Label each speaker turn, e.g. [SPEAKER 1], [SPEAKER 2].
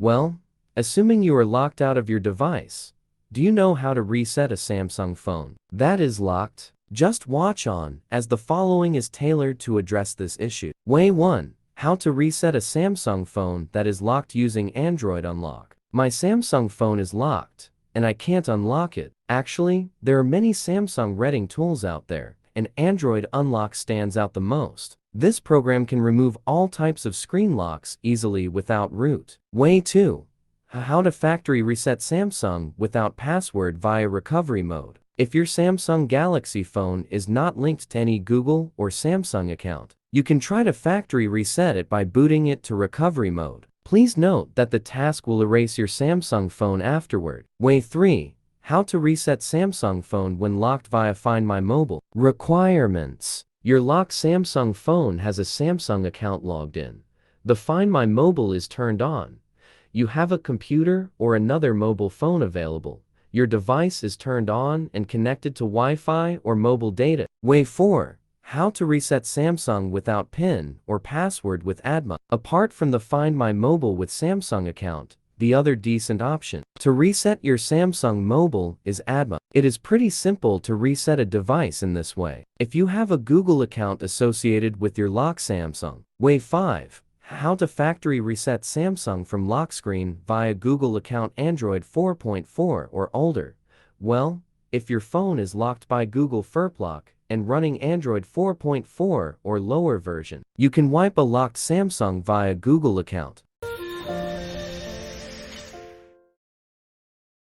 [SPEAKER 1] Well, assuming you are locked out of your device, do you know how to reset a Samsung phone that is locked? Just watch on, as the following is tailored to address this issue. Way 1. How to reset a Samsung phone that is locked using Android Unlock. My Samsung phone is locked, and I can't unlock it. Actually, there are many Samsung reading tools out there, and Android Unlock stands out the most. This program can remove all types of screen locks easily without root. Way 2. How to factory reset Samsung without password via recovery mode. If your Samsung Galaxy phone is not linked to any Google or Samsung account, you can try to factory reset it by booting it to recovery mode. Please note that the task will erase your Samsung phone afterward. Way 3. How to reset Samsung phone when locked via Find My Mobile. Requirements. Your locked Samsung phone has a Samsung account logged in. The Find My Mobile is turned on. You have a computer or another mobile phone available. Your device is turned on and connected to Wi-Fi or mobile data. Way 4. How to reset Samsung without PIN or password with ADMA. Apart from the Find My Mobile with Samsung account, the other decent option to reset your Samsung Mobile is ADMA. It is pretty simple to reset a device in this way. If you have a Google account associated with your lock Samsung. Way 5. How to factory reset Samsung from lock screen via Google account Android 4.4 or older. Well, if your phone is locked by Google Lock and running Android 4.4 or lower version, you can wipe a locked Samsung via Google account.